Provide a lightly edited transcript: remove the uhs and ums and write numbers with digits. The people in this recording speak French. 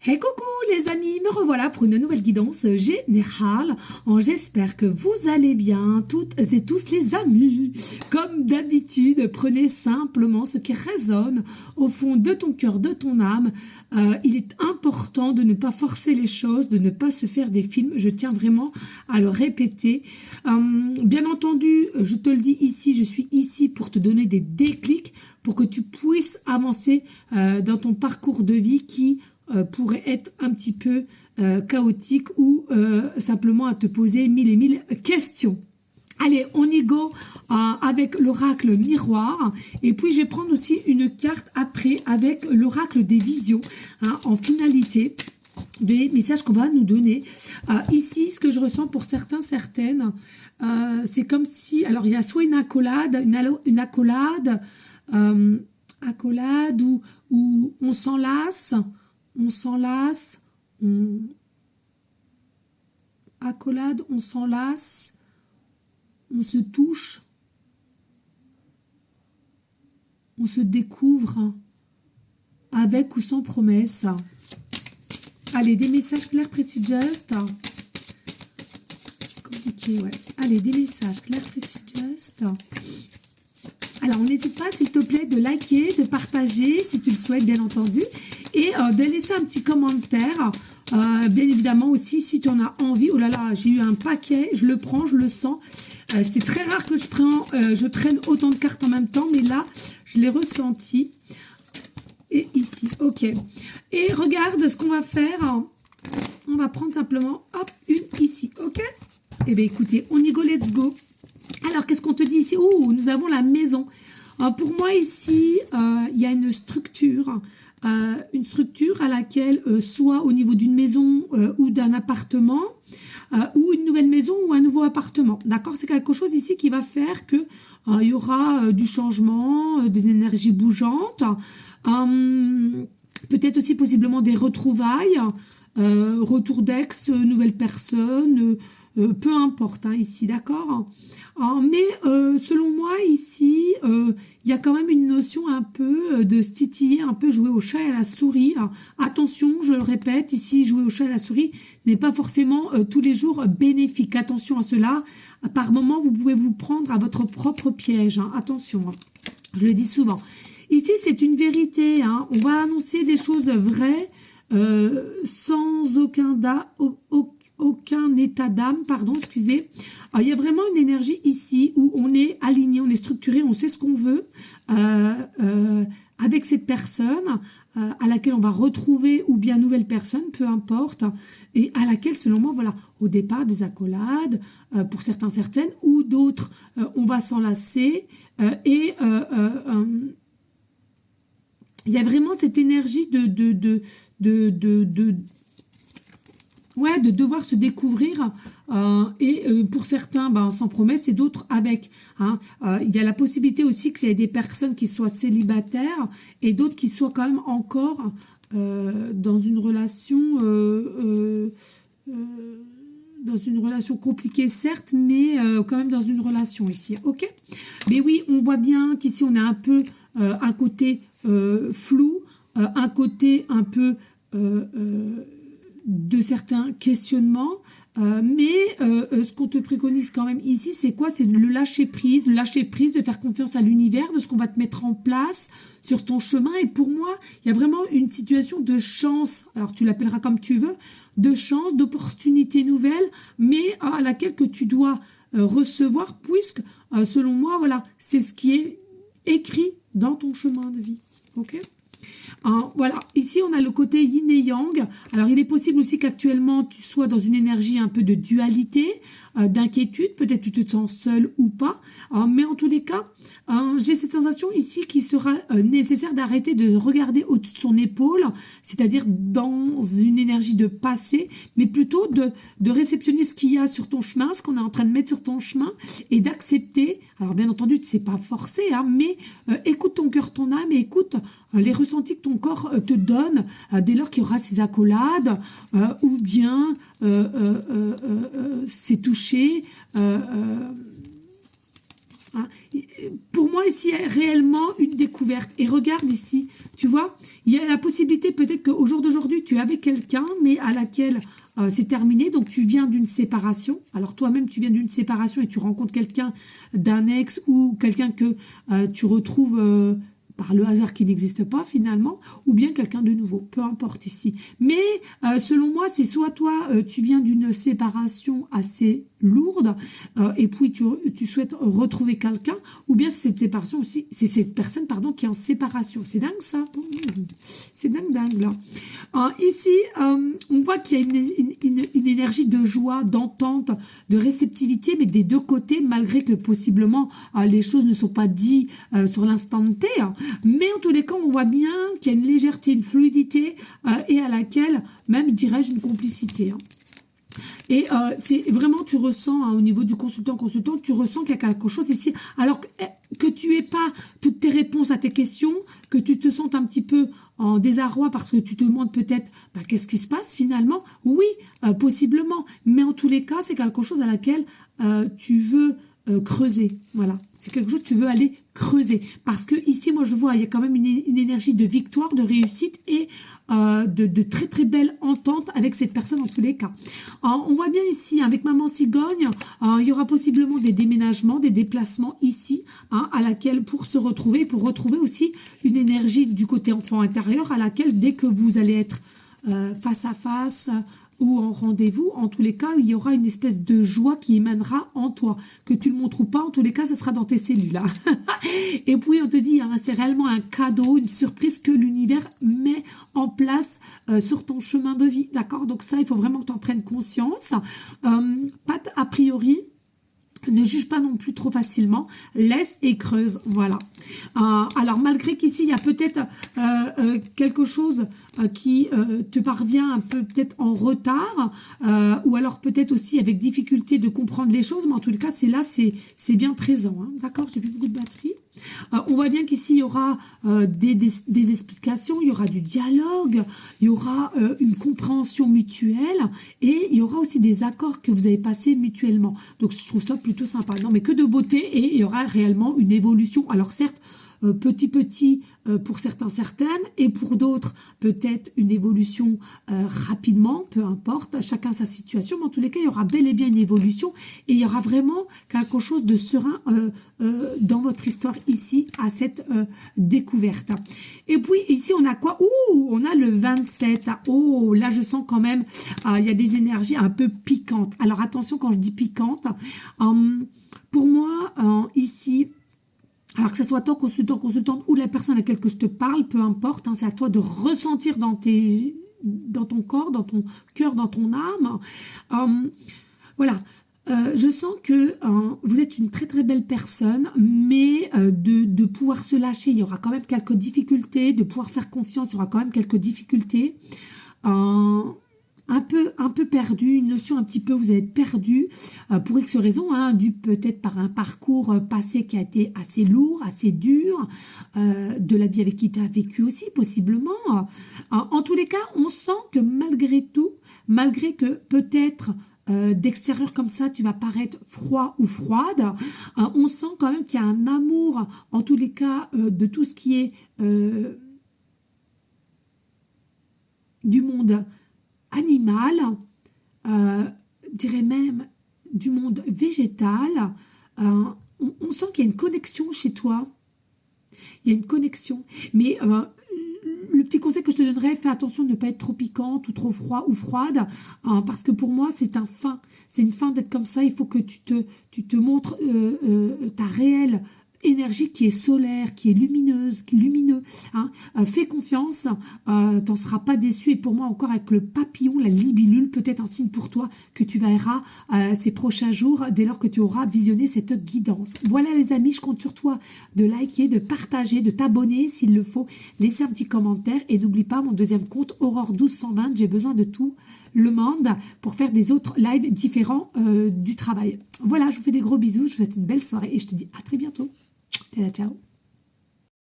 Hey coucou les amis, me revoilà pour une nouvelle guidance générale. J'espère que vous allez bien, toutes et tous les amis. Comme d'habitude, prenez simplement ce qui résonne au fond de ton cœur, de ton âme. Il est important de ne pas forcer les choses, de ne pas se faire des films. Je tiens vraiment à le répéter. Bien entendu, je te le dis ici, je suis ici pour te donner des déclics, pour que tu puisses avancer dans ton parcours de vie qui pourrait être un petit peu chaotique ou simplement à te poser mille et mille questions. Allez, on y go avec l'oracle miroir. Et puis, je vais prendre aussi une carte après avec l'oracle des visions, en finalité des messages qu'on va nous donner. Ici, ce que je ressens pour certains, certaines, c'est comme si... Alors, il y a soit une accolade, accolade où on s'enlace, accolade, on s'enlace, on se touche, on se découvre, avec ou sans promesse. Allez, des messages clairs, précis, just. Compliqué, ouais. Allez, des messages clairs, précis, just. Alors, on n'hésite pas, s'il te plaît, de liker, de partager, si tu le souhaites, bien entendu, et de laisser un petit commentaire. Bien évidemment aussi, si tu en as envie. Oh là là, j'ai eu un paquet, je le prends, je le sens. C'est très rare que je prenne autant de cartes en même temps, mais là, je l'ai ressenti. Et ici, ok. Et regarde ce qu'on va faire. On va prendre simplement, hop, une ici, ok? Eh bien, écoutez, on y go, let's go. Alors, qu'est-ce qu'on te dit ici? Oh, nous avons la maison. Pour moi, ici, il y a une structure à laquelle, soit au niveau d'une maison ou d'un appartement, ou une nouvelle maison ou un nouveau appartement. D'accord? C'est quelque chose ici qui va faire que il y aura du changement, des énergies bougeantes, peut-être aussi possiblement des retrouvailles, retour d'ex, nouvelles personnes, peu importe ici, d'accord? Mais selon moi ici, il y a quand même une notion un peu de se titiller, un peu jouer au chat et à la souris. Alors, attention, je le répète, ici jouer au chat et à la souris n'est pas forcément tous les jours bénéfique. Attention à cela. Par moment, vous pouvez vous prendre à votre propre piège. Attention, je le dis souvent. Ici, c'est une vérité. On va annoncer des choses vraies sans aucun état d'âme, pardon, excusez. Alors, il y a vraiment une énergie ici où on est aligné, on est structuré, on sait ce qu'on veut avec cette personne à laquelle on va retrouver ou bien nouvelle personne, peu importe, et à laquelle, selon moi, voilà, au départ, des accolades, pour certains, certaines, ou d'autres, on va s'enlacer et il y a vraiment cette énergie de devoir se découvrir et pour certains sans promesse et d'autres avec. Il y a la possibilité aussi qu'il y ait des personnes qui soient célibataires et d'autres qui soient quand même encore dans une relation compliquée certes, mais quand même dans une relation ici, ok? Mais oui, on voit bien qu'ici on a un peu un côté flou, un côté un peu de certains questionnements, mais ce qu'on te préconise quand même ici, c'est quoi? C'est le lâcher prise, de faire confiance à l'univers, de ce qu'on va te mettre en place sur ton chemin. Et pour moi, il y a vraiment une situation de chance, alors tu l'appelleras comme tu veux, de chance, d'opportunité nouvelle, mais à laquelle que tu dois recevoir, puisque selon moi, voilà, c'est ce qui est écrit dans ton chemin de vie, ok? Voilà, ici on a le côté yin et yang. Alors il est possible aussi qu'actuellement tu sois dans une énergie un peu de dualité, d'inquiétude, peut-être tu te sens seul ou pas, mais en tous les cas, j'ai cette sensation ici qu'il sera nécessaire d'arrêter de regarder au-dessus de son épaule, c'est-à-dire dans une énergie de passé, mais plutôt de réceptionner ce qu'il y a sur ton chemin, ce qu'on est en train de mettre sur ton chemin, et d'accepter. Alors bien entendu, c'est pas forcé, mais écoute ton cœur, ton âme, et écoute les ressentis que ton corps te donne dès lors qu'il y aura ces accolades ou bien ces touchés Hein. Pour moi, ici, il y a réellement une découverte. Et regarde ici, tu vois, il y a la possibilité peut-être qu'au jour d'aujourd'hui, tu es avec quelqu'un, mais à laquelle c'est terminé. Donc, tu viens d'une séparation. Alors, toi-même, tu viens d'une séparation et tu rencontres quelqu'un d'un ex ou quelqu'un que tu retrouves par le hasard qui n'existe pas finalement, ou bien quelqu'un de nouveau, peu importe ici. Mais selon moi, c'est soit toi, tu viens d'une séparation assez lourde, et puis tu souhaites retrouver quelqu'un, ou bien c'est cette séparation aussi, c'est cette personne, pardon, qui est en séparation. C'est dingue ça, c'est dingue là. Ici, on voit qu'il y a une énergie de joie, d'entente, de réceptivité, mais des deux côtés, malgré que possiblement les choses ne sont pas dites sur l'instant T. Hein. Mais en tous les cas, on voit bien qu'il y a une légèreté, une fluidité, et à laquelle, même, dirais-je, une complicité. Hein. Et c'est vraiment, tu ressens, hein, au niveau du consultant, tu ressens qu'il y a quelque chose ici. Alors que tu n'aies pas toutes tes réponses à tes questions, que tu te sentes un petit peu en désarroi parce que tu te demandes peut-être qu'est-ce qui se passe finalement. Oui, possiblement. Mais en tous les cas, c'est quelque chose à laquelle tu veux creuser. Voilà. C'est quelque chose que tu veux aller creuser. Parce que ici, moi, je vois, il y a quand même une énergie de victoire, de réussite et de très, très belle entente avec cette personne en tous les cas. On voit bien ici, avec Maman Cigogne, il y aura possiblement des déménagements, des déplacements ici, hein, à laquelle pour se retrouver, pour retrouver aussi une énergie du côté enfant intérieur à laquelle, dès que vous allez être face à face ou en rendez-vous, en tous les cas, il y aura une espèce de joie qui émanera en toi. Que tu le montres ou pas, en tous les cas, ça sera dans tes cellules. Hein. Et puis, on te dit, hein, c'est réellement un cadeau, une surprise que l'univers met en place sur ton chemin de vie. D'accord? Donc ça, il faut vraiment que tu en prennes conscience. Pas a priori. Ne juge pas non plus trop facilement, laisse et creuse, voilà. Alors malgré qu'ici il y a peut-être quelque chose qui te parvient un peu peut-être en retard, ou alors peut-être aussi avec difficulté de comprendre les choses, mais en tout cas c'est là, c'est bien présent, hein. D'accord, j'ai plus beaucoup de batterie. On voit bien qu'ici il y aura des explications, il y aura du dialogue, il y aura une compréhension mutuelle et il y aura aussi des accords que vous avez passés mutuellement. Donc je trouve ça plutôt sympa. Non mais que de beauté et il y aura réellement une évolution. Alors certes, petit pour certaines et pour d'autres peut-être une évolution rapidement, peu importe, chacun sa situation, mais en tous les cas il y aura bel et bien une évolution et il y aura vraiment quelque chose de serein dans votre histoire ici à cette découverte. Et puis ici on a quoi? On a le 27. Oh, là je sens quand même il y a des énergies un peu piquantes. Alors attention quand je dis piquante, pour moi ici, alors que ce soit toi, consultante ou la personne à laquelle que je te parle, peu importe, hein, c'est à toi de ressentir dans ton corps, dans ton cœur, dans ton âme. Voilà, je sens que vous êtes une très très belle personne, mais de pouvoir se lâcher, il y aura quand même quelques difficultés, de pouvoir faire confiance, il y aura quand même quelques difficultés. Un peu perdu, une notion un petit peu, vous êtes perdu pour X raisons, hein, dû peut-être par un parcours passé qui a été assez lourd, assez dur, de la vie avec qui tu as vécu aussi, possiblement. En tous les cas, on sent que malgré tout, malgré que peut-être d'extérieur comme ça, tu vas paraître froid ou froide, on sent quand même qu'il y a un amour, en tous les cas, de tout ce qui est du monde animal, je dirais même du monde végétal. On sent qu'il y a une connexion chez toi. Il y a une connexion. Mais le petit conseil que je te donnerais, fais attention de ne pas être trop piquante ou trop froid ou froide, parce que pour moi, c'est un fin. C'est une fin d'être comme ça. Il faut que tu te montres ta réelle énergie qui est solaire, qui est lumineuse, lumineux. Hein. Fais confiance, t'en seras pas déçu. Et pour moi, encore avec le papillon, la libellule, peut-être un signe pour toi que tu verras ces prochains jours dès lors que tu auras visionné cette guidance. Voilà les amis, je compte sur toi de liker, de partager, de t'abonner s'il le faut. Laissez un petit commentaire et n'oublie pas mon deuxième compte, Aurore 1220. J'ai besoin de tout le monde pour faire des autres lives différents du travail. Voilà, je vous fais des gros bisous, je vous souhaite une belle soirée et je te dis à très bientôt. Ciao, ciao.